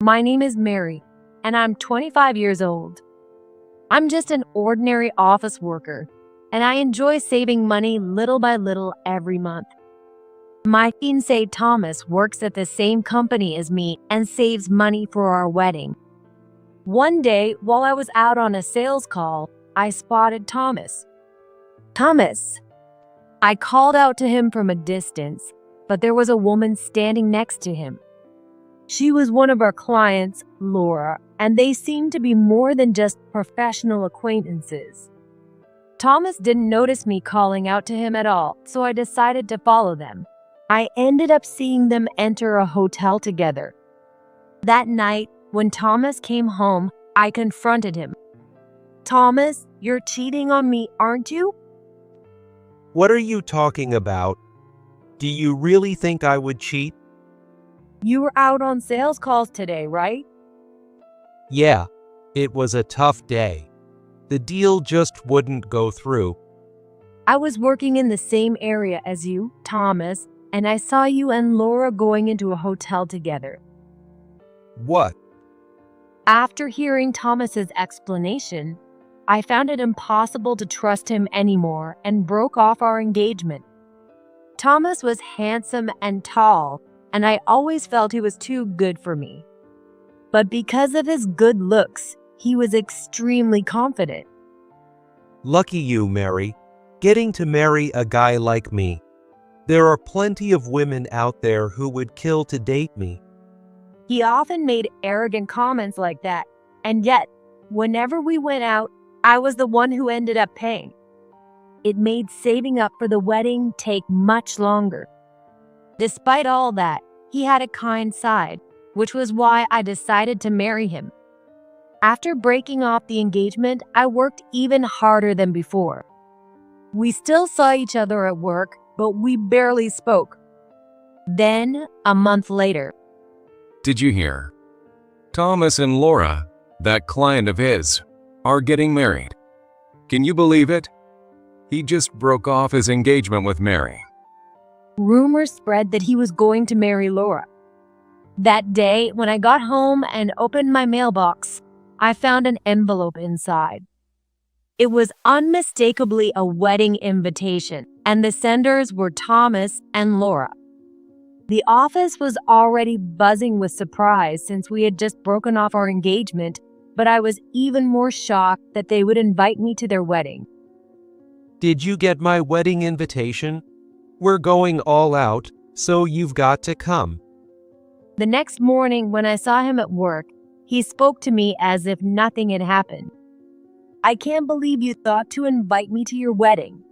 My name is Mary, and I'm 25 years old. I'm just an ordinary office worker, and I enjoy saving money little by little every month. My fiancé Thomas works at the same company as me and saves money for our wedding. One day, while I was out on a sales call, I spotted Thomas. Thomas! I called out to him from a distance, but there was a woman standing next to him. She was one of our clients, Laura, and they seemed to be more than just professional acquaintances. Thomas didn't notice me calling out to him at all, so I decided to follow them. I ended up seeing them enter a hotel together. That night, when Thomas came home, I confronted him. Thomas, you're cheating on me, aren't you? What are you talking about? Do you really think I would cheat? You were out on sales calls today, right? Yeah, it was a tough day. The deal just wouldn't go through. I was working in the same area as you, Thomas, and I saw you and Laura going into a hotel together. What? After hearing Thomas's explanation, I found it impossible to trust him anymore and broke off our engagement. Thomas was handsome and tall, and I always felt he was too good for me. But because of his good looks, he was extremely confident. Lucky you, Mary, getting to marry a guy like me. There are plenty of women out there who would kill to date me. He often made arrogant comments like that, and yet, whenever we went out, I was the one who ended up paying. It made saving up for the wedding take much longer. Despite all that, he had a kind side, which was why I decided to marry him. After breaking off the engagement, I worked even harder than before. We still saw each other at work, but we barely spoke. Then, a month later. Did you hear? Thomas and Laura, that client of his, are getting married. Can you believe it? He just broke off his engagement with Mary. Rumors spread that he was going to marry Laura. That day, when I got home and opened my mailbox, I found an envelope inside. It was unmistakably a wedding invitation, and the senders were Thomas and Laura. The office was already buzzing with surprise since we had just broken off our engagement, but I was even more shocked that they would invite me to their wedding. Did you get my wedding invitation? We're going all out, so you've got to come. The next morning, when I saw him at work, he spoke to me as if nothing had happened. I can't believe you thought to invite me to your wedding.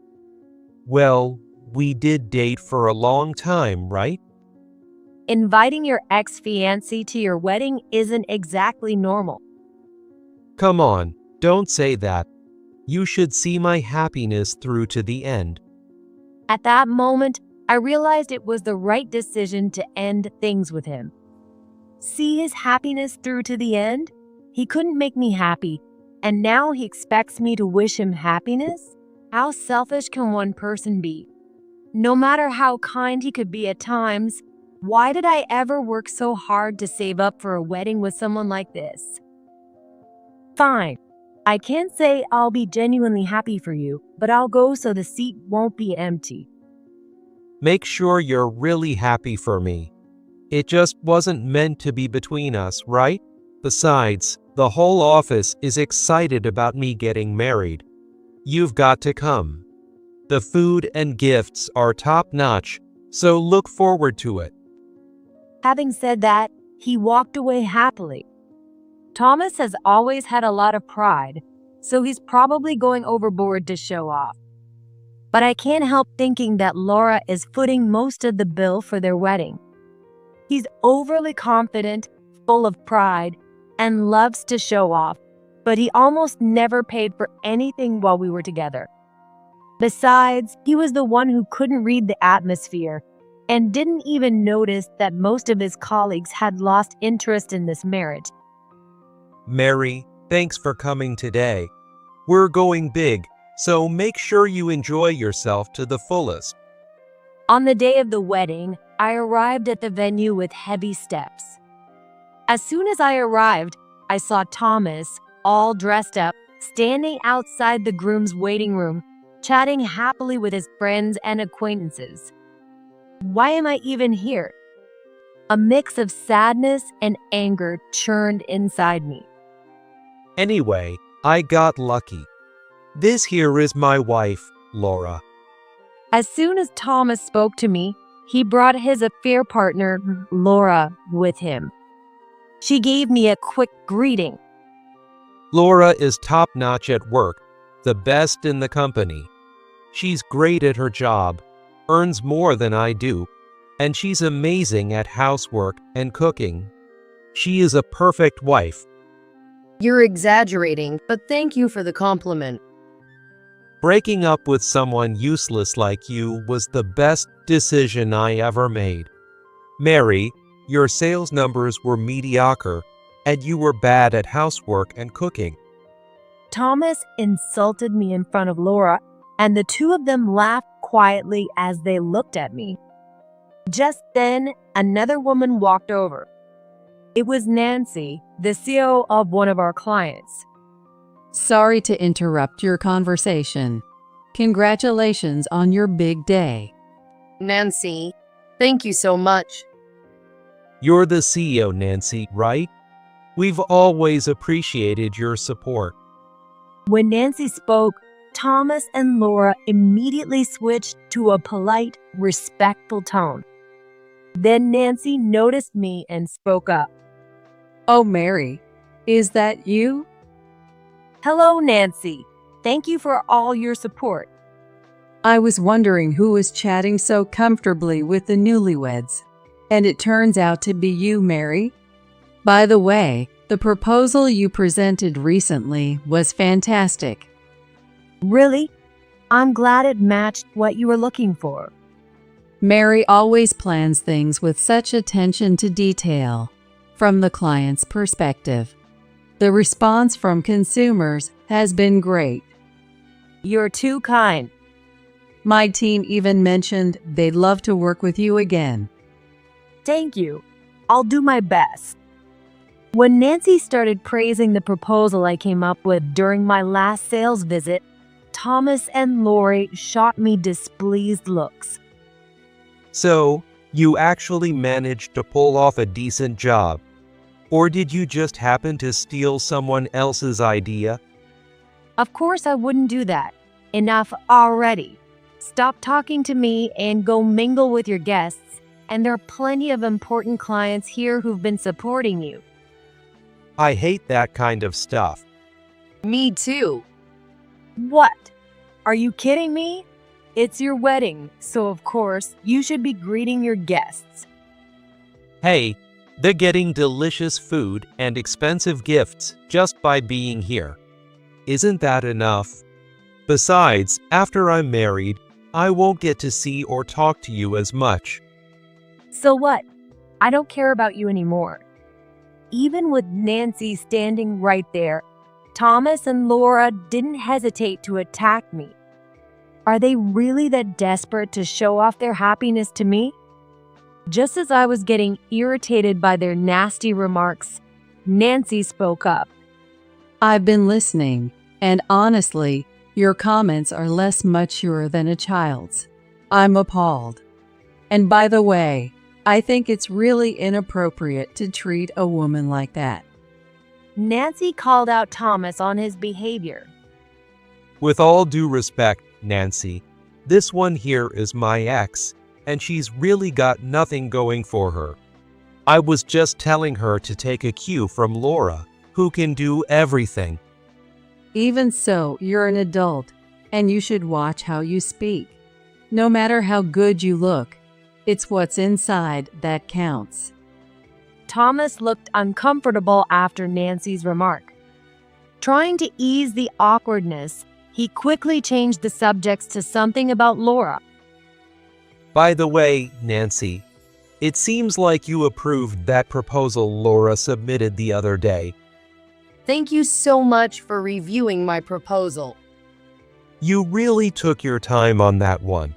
Well, we did date for a long time, right? Inviting your ex-fiancé to your wedding isn't exactly normal. Come on, don't say that. You should see my happiness through to the end. At that moment, I realized it was the right decision to end things with him. See his happiness through to the end? He couldn't make me happy, and now he expects me to wish him happiness? How selfish can one person be? No matter how kind he could be at times, why did I ever work so hard to save up for a wedding with someone like this? Fine. I can't say I'll be genuinely happy for you, but I'll go so the seat won't be empty. Make sure you're really happy for me. It just wasn't meant to be between us, right? Besides, the whole office is excited about me getting married. You've got to come. The food and gifts are top-notch, so look forward to it. Having said that, he walked away happily. Thomas has always had a lot of pride, so he's probably going overboard to show off. But I can't help thinking that Laura is footing most of the bill for their wedding. He's overly confident, full of pride, and loves to show off, but he almost never paid for anything while we were together. Besides, he was the one who couldn't read the atmosphere and didn't even notice that most of his colleagues had lost interest in this marriage. Mary, thanks for coming today. We're going big, so make sure you enjoy yourself to the fullest. On the day of the wedding, I arrived at the venue with heavy steps. As soon as I arrived, I saw Thomas, all dressed up, standing outside the groom's waiting room, chatting happily with his friends and acquaintances. Why am I even here? A mix of sadness and anger churned inside me. Anyway, I got lucky. This here is my wife, Laura. As soon as Thomas spoke to me, he brought his affair partner, Laura, with him. She gave me a quick greeting. Laura is top-notch at work, the best in the company. She's great at her job, earns more than I do, and she's amazing at housework and cooking. She is a perfect wife. You're exaggerating, but thank you for the compliment. Breaking up with someone useless like you was the best decision I ever made. Mary, your sales numbers were mediocre, and you were bad at housework and cooking. Thomas insulted me in front of Laura, and the two of them laughed quietly as they looked at me. Just then, another woman walked over. It was Nancy, the CEO of one of our clients. Sorry to interrupt your conversation. Congratulations on your big day. Nancy, thank you so much. You're the CEO, Nancy, right? We've always appreciated your support. When Nancy spoke, Thomas and Laura immediately switched to a polite, respectful tone. Then Nancy noticed me and spoke up. Oh, Mary, is that you? Hello, Nancy. Thank you for all your support. I was wondering who was chatting so comfortably with the newlyweds, and it turns out to be you, Mary. By the way, the proposal you presented recently was fantastic. Really? I'm glad it matched what you were looking for. Mary always plans things with such attention to detail from the client's perspective. The response from consumers has been great. You're too kind. My team even mentioned they'd love to work with you again. Thank you. I'll do my best. When Nancy started praising the proposal I came up with during my last sales visit, Thomas and Lori shot me displeased looks. So, you actually managed to pull off a decent job. Or did you just happen to steal someone else's idea? Of course I wouldn't do that. Enough already. Stop talking to me and go mingle with your guests, and there are plenty of important clients here who've been supporting you. I hate that kind of stuff. Me too. What? Are you kidding me? It's your wedding, so of course you should be greeting your guests. Hey, they're getting delicious food and expensive gifts just by being here. Isn't that enough? Besides, after I'm married, I won't get to see or talk to you as much. So what? I don't care about you anymore. Even with Nancy standing right there, Thomas and Laura didn't hesitate to attack me. Are they really that desperate to show off their happiness to me? Just as I was getting irritated by their nasty remarks, Nancy spoke up. I've been listening, and honestly, your comments are less mature than a child's. I'm appalled. And by the way, I think it's really inappropriate to treat a woman like that. Nancy called out Thomas on his behavior. With all due respect, Nancy, this one here is my ex, and she's really got nothing going for her. I was just telling her to take a cue from Laura, who can do everything. Even so, you're an adult, and you should watch how you speak. No matter how good you look, it's what's inside that counts. Thomas looked uncomfortable after Nancy's remark. Trying to ease the awkwardness, he quickly changed the subjects to something about Laura. By the way, Nancy, it seems like you approved that proposal Laura submitted the other day. Thank you so much for reviewing my proposal. You really took your time on that one.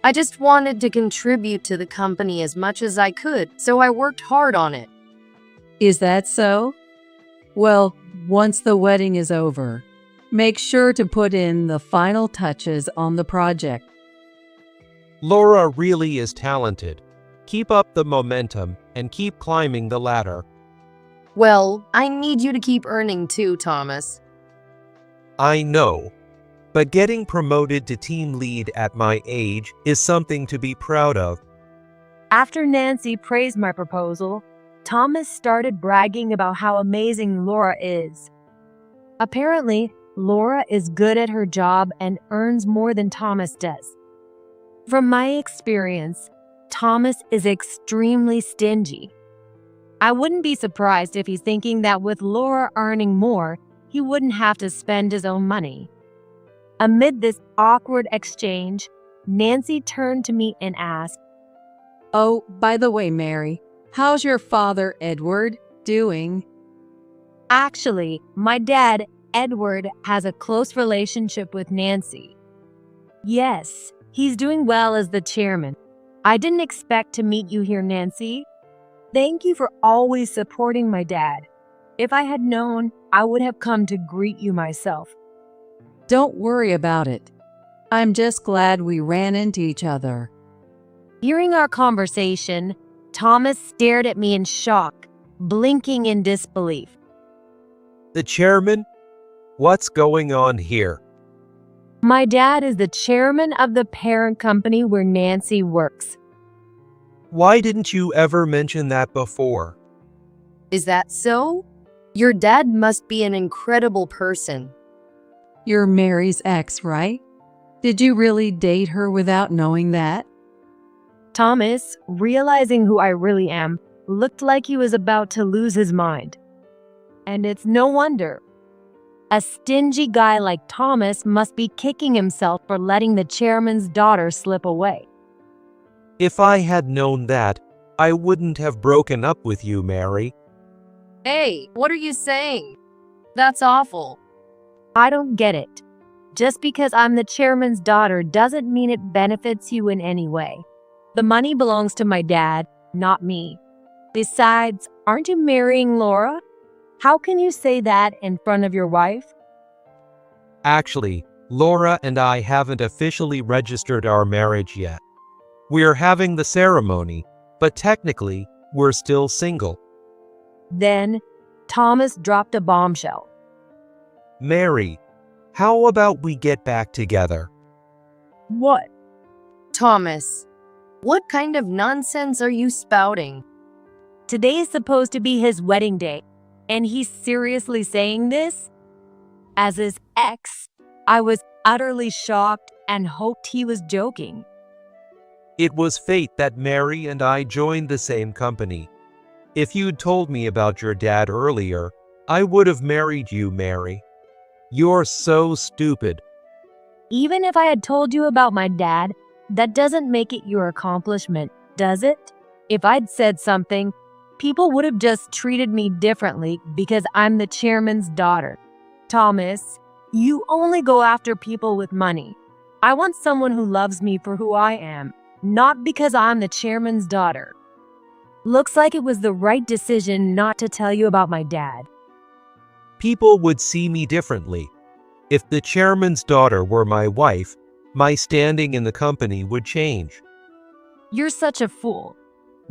I just wanted to contribute to the company as much as I could, so I worked hard on it. Is that so? Well, once the wedding is over, make sure to put in the final touches on the project. Laura really is talented. Keep up the momentum and keep climbing the ladder. Well, I need you to keep earning too, Thomas. I know, but getting promoted to team lead at my age is something to be proud of. After Nancy praised my proposal, Thomas started bragging about how amazing Laura is. Apparently, Laura is good at her job and earns more than Thomas does. From my experience, Thomas is extremely stingy. I wouldn't be surprised if he's thinking that with Laura earning more, he wouldn't have to spend his own money. Amid this awkward exchange, Nancy turned to me and asked, Oh, by the way, Mary, how's your father, Edward, doing? Actually, my dad, Edward, has a close relationship with Nancy. Yes, he's doing well as the chairman. I didn't expect to meet you here, Nancy. Thank you for always supporting my dad. If I had known, I would have come to greet you myself. Don't worry about it. I'm just glad we ran into each other. Hearing our conversation, Thomas stared at me in shock, blinking in disbelief. The chairman? What's going on here? My dad is the chairman of the parent company where Nancy works. Why didn't you ever mention that before? Is that so? Your dad must be an incredible person. You're Mary's ex, right? Did you really date her without knowing that? Thomas, realizing who I really am, looked like he was about to lose his mind. And it's no wonder. A stingy guy like Thomas must be kicking himself for letting the chairman's daughter slip away. If I had known that, I wouldn't have broken up with you, Mary. Hey, what are you saying? That's awful. I don't get it. Just because I'm the chairman's daughter doesn't mean it benefits you in any way. The money belongs to my dad, not me. Besides, aren't you marrying Laura? How can you say that in front of your wife? Actually, Laura and I haven't officially registered our marriage yet. We're having the ceremony, but technically, we're still single. Then, Thomas dropped a bombshell. Mary, how about we get back together? What? Thomas, what kind of nonsense are you spouting? Today is supposed to be his wedding day, and he's seriously saying this? As his ex, I was utterly shocked and hoped he was joking. It was fate that Mary and I joined the same company. If you'd told me about your dad earlier, I would have married you, Mary. You're so stupid. Even if I had told you about my dad, that doesn't make it your accomplishment, does it? If I'd said something, people would have just treated me differently because I'm the chairman's daughter. Thomas, you only go after people with money. I want someone who loves me for who I am, not because I'm the chairman's daughter. Looks like it was the right decision not to tell you about my dad. People would see me differently. If the chairman's daughter were my wife, my standing in the company would change. You're such a fool.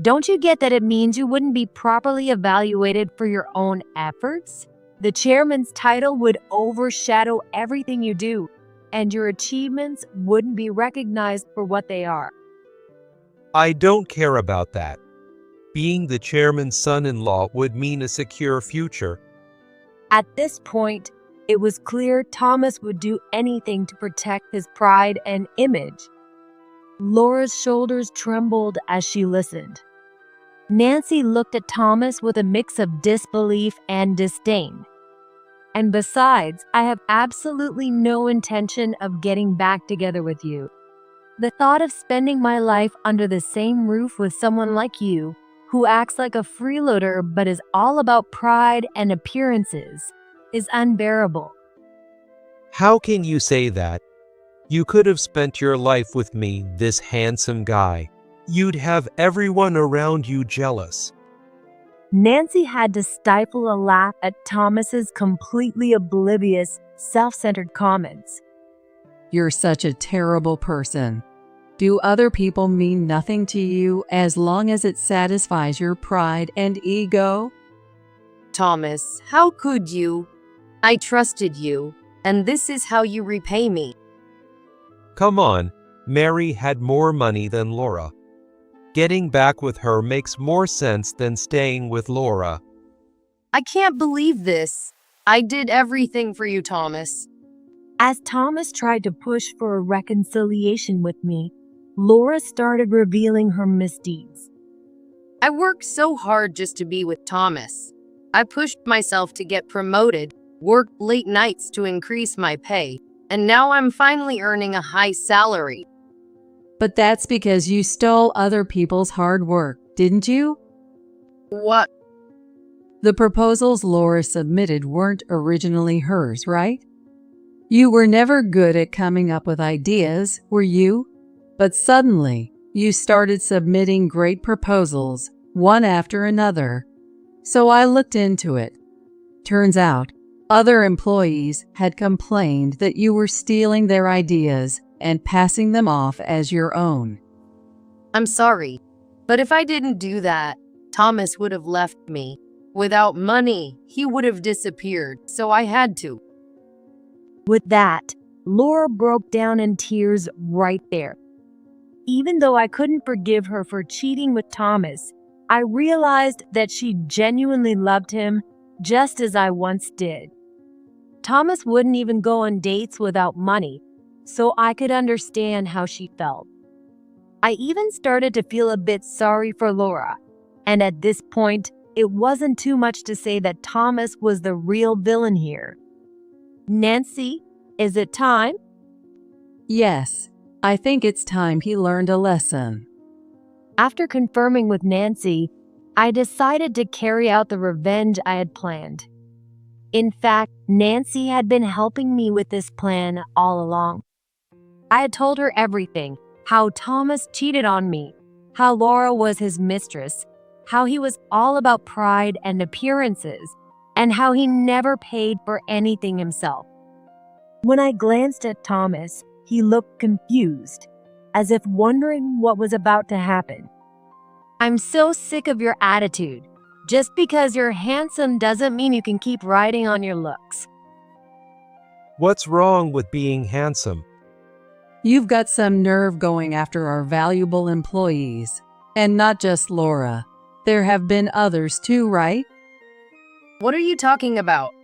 Don't you get that it means you wouldn't be properly evaluated for your own efforts? The chairman's title would overshadow everything you do, and your achievements wouldn't be recognized for what they are. I don't care about that. Being the chairman's son-in-law would mean a secure future. At this point, it was clear Thomas would do anything to protect his pride and image. Laura's shoulders trembled as she listened. Nancy looked at Thomas with a mix of disbelief and disdain. And besides, I have absolutely no intention of getting back together with you. The thought of spending my life under the same roof with someone like you, who acts like a freeloader but is all about pride and appearances, is unbearable. How can you say that? You could have spent your life with me, this handsome guy. You'd have everyone around you jealous. Nancy had to stifle a laugh at Thomas's completely oblivious, self-centered comments. You're such a terrible person. Do other people mean nothing to you as long as it satisfies your pride and ego? Thomas, how could you? I trusted you, and this is how you repay me. Come on, Mary had more money than Laura. Getting back with her makes more sense than staying with Laura. I can't believe this. I did everything for you, Thomas. As Thomas tried to push for a reconciliation with me, Laura started revealing her misdeeds. I worked so hard just to be with Thomas. I pushed myself to get promoted, worked late nights to increase my pay, and now I'm finally earning a high salary. But that's because you stole other people's hard work, didn't you? What? The proposals Laura submitted weren't originally hers, right? You were never good at coming up with ideas, were you? But suddenly, you started submitting great proposals, one after another. So I looked into it. Turns out, other employees had complained that you were stealing their ideas and passing them off as your own. I'm sorry, but if I didn't do that, Thomas would have left me. Without money, he would have disappeared, so I had to. With that, Laura broke down in tears right there. Even though I couldn't forgive her for cheating with Thomas, I realized that she genuinely loved him just as I once did. Thomas wouldn't even go on dates without money, so I could understand how she felt. I even started to feel a bit sorry for Laura, and at this point, it wasn't too much to say that Thomas was the real villain here. Nancy, is it time? Yes, I think it's time he learned a lesson. After confirming with Nancy, I decided to carry out the revenge I had planned. In fact, Nancy had been helping me with this plan all along. I had told her everything, how Thomas cheated on me, how Laura was his mistress, how he was all about pride and appearances, and how he never paid for anything himself. When I glanced at Thomas, he looked confused, as if wondering what was about to happen. I'm so sick of your attitude. Just because you're handsome doesn't mean you can keep riding on your looks. What's wrong with being handsome? You've got some nerve going after our valuable employees. And not just Laura. There have been others too, right? What are you talking about?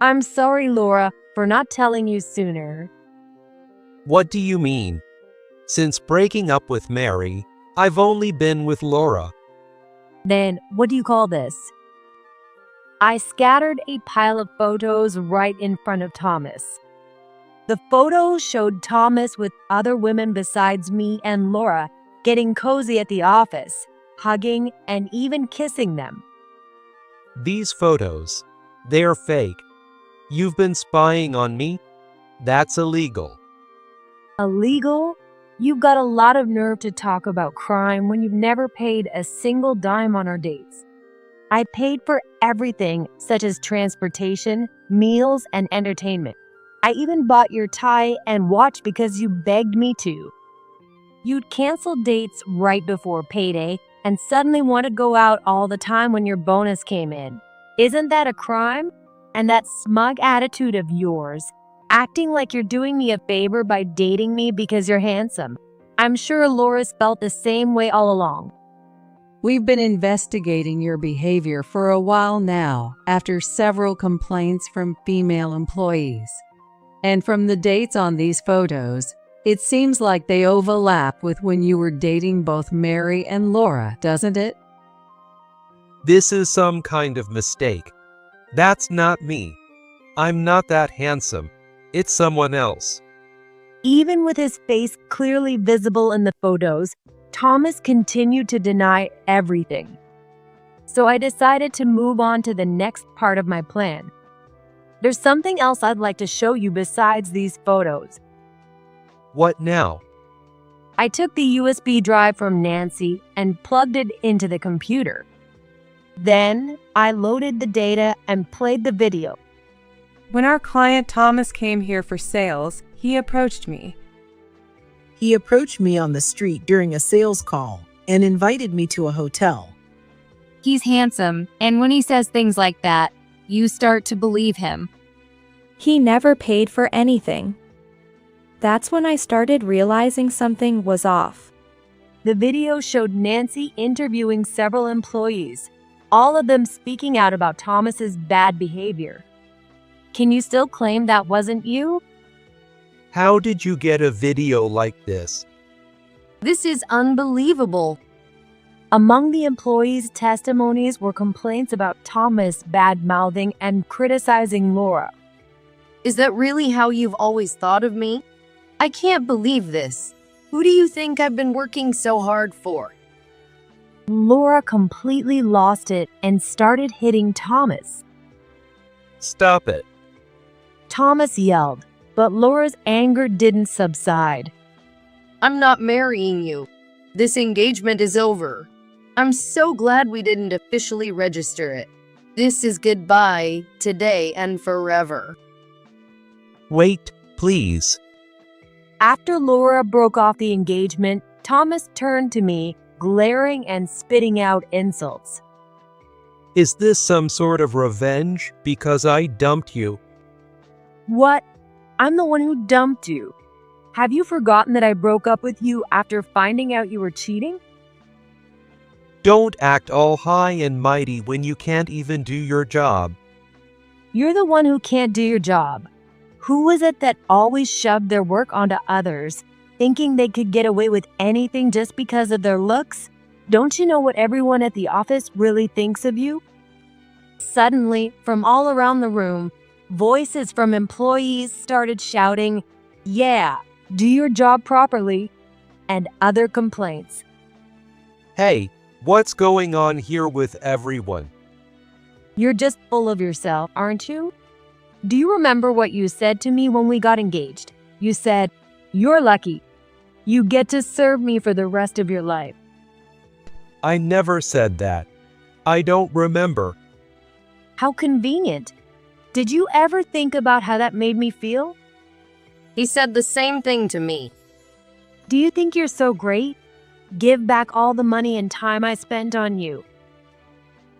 I'm sorry, Laura, for not telling you sooner. What do you mean? Since breaking up with Mary, I've only been with Laura. Then, what do you call this? I scattered a pile of photos right in front of Thomas. The photos showed Thomas with other women besides me and Laura getting cozy at the office, hugging and even kissing them. These photos, they're fake. You've been spying on me? That's illegal. Illegal? You've got a lot of nerve to talk about crime when you've never paid a single dime on our dates. I paid for everything, such as transportation, meals, and entertainment. I even bought your tie and watch because you begged me to. You'd cancel dates right before payday and suddenly want to go out all the time when your bonus came in. Isn't that a crime? And that smug attitude of yours, acting like you're doing me a favor by dating me because you're handsome. I'm sure Laura's felt the same way all along. We've been investigating your behavior for a while now after several complaints from female employees. And from the dates on these photos, it seems like they overlap with when you were dating both Mary and Laura, doesn't it? This is some kind of mistake. That's not me. I'm not that handsome. It's someone else. Even with his face clearly visible in the photos, Thomas continued to deny everything. So I decided to move on to the next part of my plan. There's something else I'd like to show you besides these photos. What now? I took the USB drive from Nancy and plugged it into the computer. Then I loaded the data and played the video. When our client Thomas came here for sales, he approached me. He approached me on the street during a sales call and invited me to a hotel. He's handsome, and when he says things like that, you start to believe him. He never paid for anything. That's when I started realizing something was off. The video showed Nancy interviewing several employees, all of them speaking out about Thomas's bad behavior. Can you still claim that wasn't you? How did you get a video like this? This is unbelievable. Among the employees' testimonies were complaints about Thomas bad-mouthing and criticizing Laura. Is that really how you've always thought of me? I can't believe this. Who do you think I've been working so hard for? Laura completely lost it and started hitting Thomas. Stop it. Thomas yelled, but Laura's anger didn't subside. I'm not marrying you. This engagement is over. I'm so glad we didn't officially register it. This is goodbye, today and forever. Wait, please. After Laura broke off the engagement, Thomas turned to me, glaring and spitting out insults. Is this some sort of revenge because I dumped you? What? I'm the one who dumped you. Have you forgotten that I broke up with you after finding out you were cheating? Don't act all high and mighty when you can't even do your job. You're the one who can't do your job. Who was it that always shoved their work onto others, thinking they could get away with anything just because of their looks? Don't you know what everyone at the office really thinks of you? Suddenly, from all around the room, voices from employees started shouting, "Yeah, do your job properly," and other complaints. Hey, what's going on here with everyone? You're just full of yourself, aren't you? Do you remember what you said to me when we got engaged? You said, "You're lucky. You get to serve me for the rest of your life." I never said that. I don't remember. How convenient. Did you ever think about how that made me feel? He said the same thing to me. Do you think you're so great? Give back all the money and time I spent on you.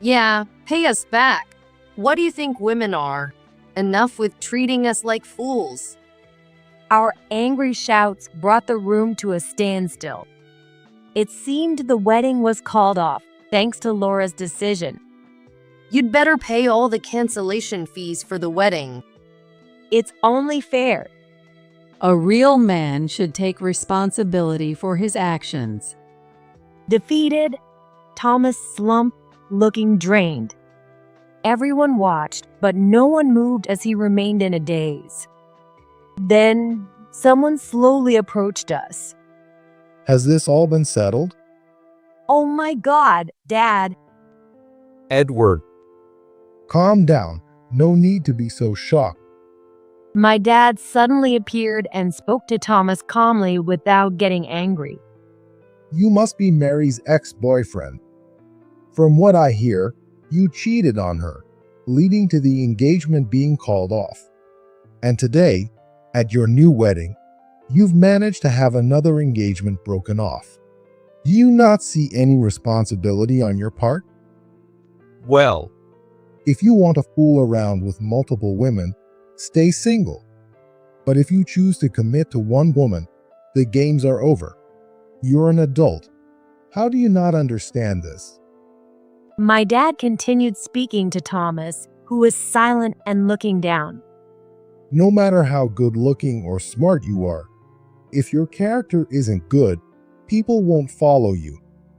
Yeah, pay us back. What do you think women are? Enough with treating us like fools. Our angry shouts brought the room to a standstill. It seemed the wedding was called off, thanks to Laura's decision. You'd better pay all the cancellation fees for the wedding. It's only fair. A real man should take responsibility for his actions. Defeated, Thomas slumped, looking drained. Everyone watched, but no one moved as he remained in a daze. Then, someone slowly approached us. Has this all been settled? "Oh my God, Dad." Edward. Calm down. No need to be so shocked. My dad suddenly appeared and spoke to Thomas calmly without getting angry. You must be Mary's ex-boyfriend. From what I hear, you cheated on her, leading to the engagement being called off. And today, at your new wedding, you've managed to have another engagement broken off. Do you not see any responsibility on your part? Well, If you want to fool around with multiple women, stay single. But if you choose to commit to one woman, the games are over. You're an adult. How do you not understand this? My dad continued speaking to Thomas, who was silent and looking down. No matter how good-looking or smart you are, if your character isn't good, people won't follow you.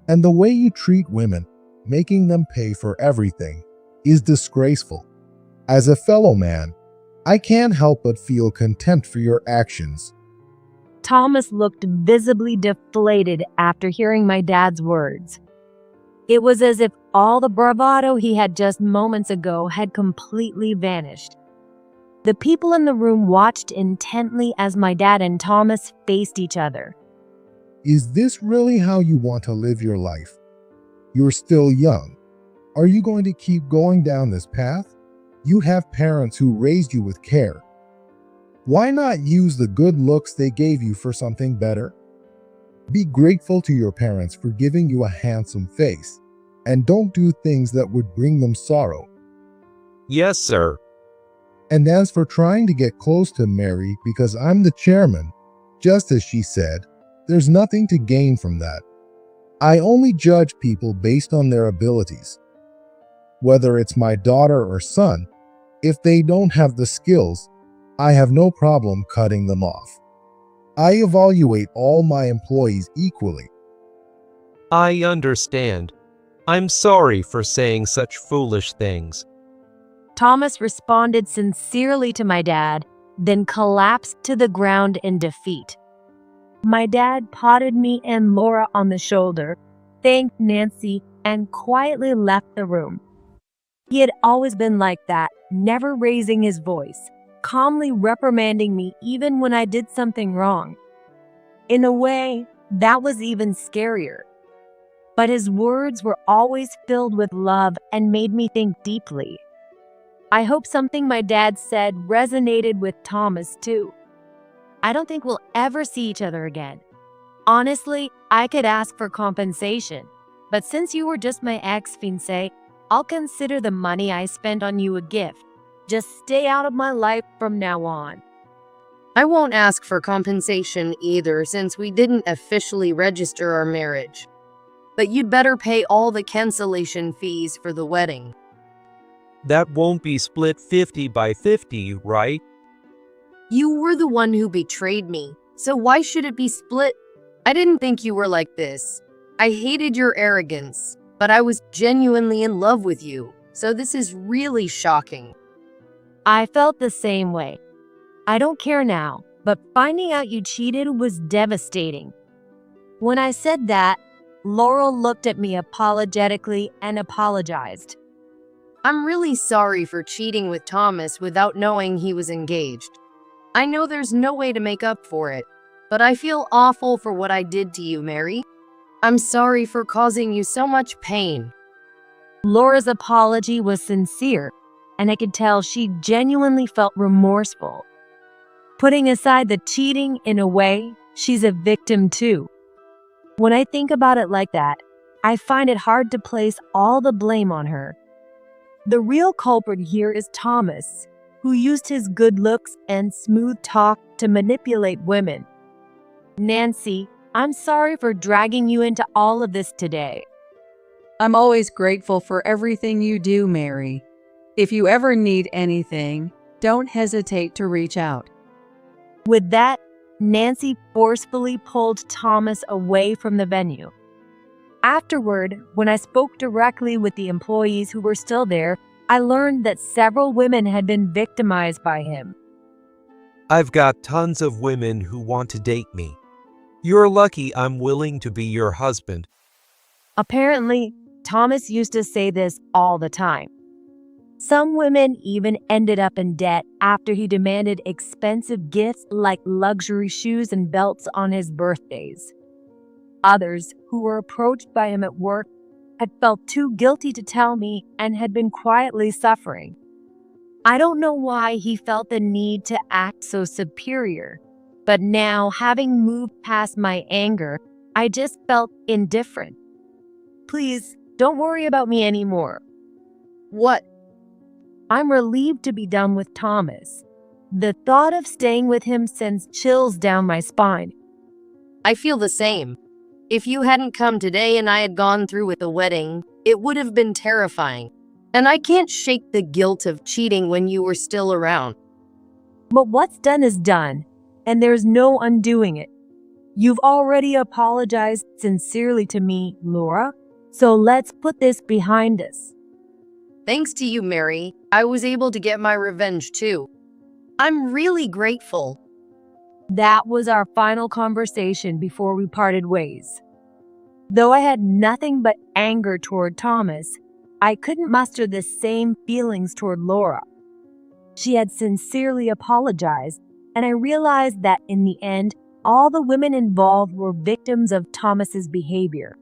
And the way you treat women, making them pay for everything, is disgraceful. As a fellow man, I can't help but feel contempt for your actions. Thomas looked visibly deflated after hearing my dad's words. It was as if all the bravado he had just moments ago had completely vanished. The people in the room watched intently as my dad and Thomas faced each other. Is this really how you want to live your life? You're still young. Are you going to keep going down this path? You have parents who raised you with care. Why not use the good looks they gave you for something better? Be grateful to your parents for giving you a handsome face, and don't do things that would bring them sorrow. Yes, sir. And as for trying to get close to Mary because I'm the chairman, just as she said, there's nothing to gain from that. I only judge people based on their abilities. Whether it's my daughter or son, if they don't have the skills, I have no problem cutting them off. I evaluate all my employees equally. I understand. I'm sorry for saying such foolish things. Thomas responded sincerely to my dad, then collapsed to the ground in defeat. My dad patted me and Laura on the shoulder, thanked Nancy, and quietly left the room. He had always been like that, never raising his voice, calmly reprimanding me even when I did something wrong. In a way, that was even scarier. But his words were always filled with love and made me think deeply. I hope something my dad said resonated with Thomas too. I don't think we'll ever see each other again. Honestly, I could ask for compensation, but since you were just my ex-fiancé, I'll consider the money I spent on you a gift. Just stay out of my life from now on. I won't ask for compensation either since we didn't officially register our marriage. But you'd better pay all the cancellation fees for the wedding. That won't be split 50-50, right? You were the one who betrayed me, so why should it be split? I didn't think you were like this. I hated your arrogance, but I was genuinely in love with you, so this is really shocking. I felt the same way. I don't care now, but finding out you cheated was devastating. When I said that, Laurel looked at me apologetically and apologized. I'm really sorry for cheating with Thomas without knowing he was engaged. I know there's no way to make up for it, but I feel awful for what I did to you, Mary. I'm sorry for causing you so much pain. Laura's apology was sincere, and I could tell she genuinely felt remorseful. Putting aside the cheating, in a way, she's a victim too. When I think about it like that, I find it hard to place all the blame on her. The real culprit here is Thomas, who used his good looks and smooth talk to manipulate women. Nancy, I'm sorry for dragging you into all of this today. I'm always grateful for everything you do, Mary. If you ever need anything, don't hesitate to reach out. With that, Nancy forcefully pulled Thomas away from the venue. Afterward, when I spoke directly with the employees who were still there, I learned that several women had been victimized by him. I've got tons of women who want to date me. You're lucky I'm willing to be your husband. Apparently, Thomas used to say this all the time. Some women even ended up in debt after he demanded expensive gifts like luxury shoes and belts on his birthdays. Others, who were approached by him at work, had felt too guilty to tell me and had been quietly suffering. I don't know why he felt the need to act so superior, but now, having moved past my anger, I just felt indifferent. Please, don't worry about me anymore. What? I'm relieved to be done with Thomas. The thought of staying with him sends chills down my spine. I feel the same. If you hadn't come today and I had gone through with the wedding, it would have been terrifying. And I can't shake the guilt of cheating when you were still around. But what's done is done, and there's no undoing it. You've already apologized sincerely to me, Laura, so let's put this behind us. Thanks to you, Mary, I was able to get my revenge too. I'm really grateful. That was our final conversation before we parted ways. Though I had nothing but anger toward Thomas, I couldn't muster the same feelings toward Laura. She had sincerely apologized, and I realized that in the end, all the women involved were victims of Thomas's behavior.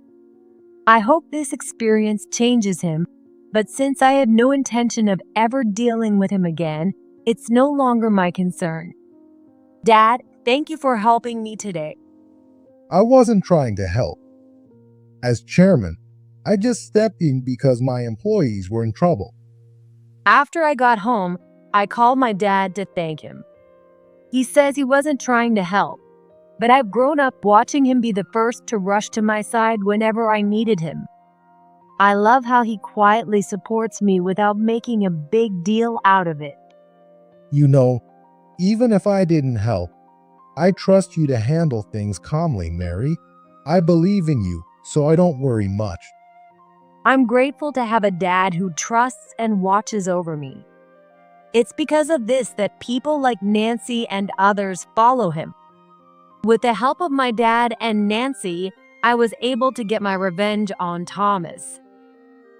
I hope this experience changes him But since I had no intention of ever dealing with him again, it's no longer my concern. Dad, thank you for helping me today. I wasn't trying to help. As chairman, I just stepped in because my employees were in trouble. After I got home, I called my dad to thank him. He says he wasn't trying to help, but I've grown up watching him be the first to rush to my side whenever I needed him. I love how he quietly supports me without making a big deal out of it. You know, even if I didn't help, I trust you to handle things calmly, Mary. I believe in you, so I don't worry much. I'm grateful to have a dad who trusts and watches over me. It's because of this that people like Nancy and others follow him. With the help of my dad and Nancy, I was able to get my revenge on Thomas.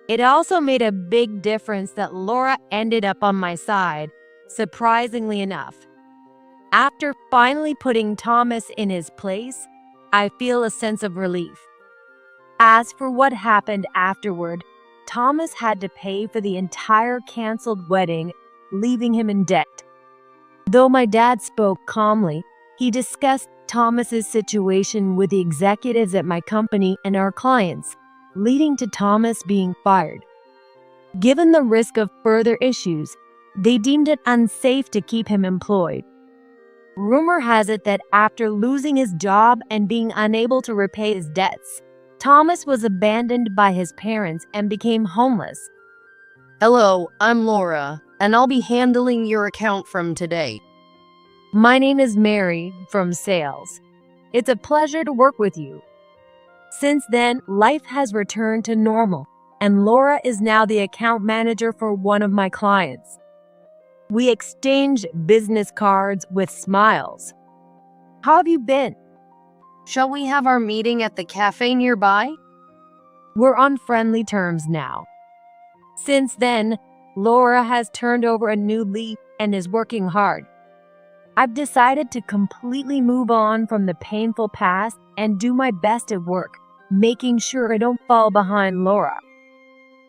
It also made a big difference that Laura ended up on my side, surprisingly enough. After finally putting Thomas in his place, I feel a sense of relief. As for what happened afterward, Thomas had to pay for the entire canceled wedding, leaving him in debt. Though my dad spoke calmly, he discussed Thomas's situation with the executives at my company and our clients, leading to Thomas being fired. Given the risk of further issues, they deemed it unsafe to keep him employed. Rumor has it that after losing his job and being unable to repay his debts, Thomas was abandoned by his parents and became homeless. Hello, I'm Laura, and I'll be handling your account from today. My name is Mary from sales. It's a pleasure to work with you. Since then, life has returned to normal, and Laura is now the account manager for one of my clients. We exchanged business cards with smiles. How have you been? Shall we have our meeting at the cafe nearby? We're on friendly terms now. Since then, Laura has turned over a new leaf and is working hard. I've decided to completely move on from the painful past and do my best at work, making sure I don't fall behind Laura.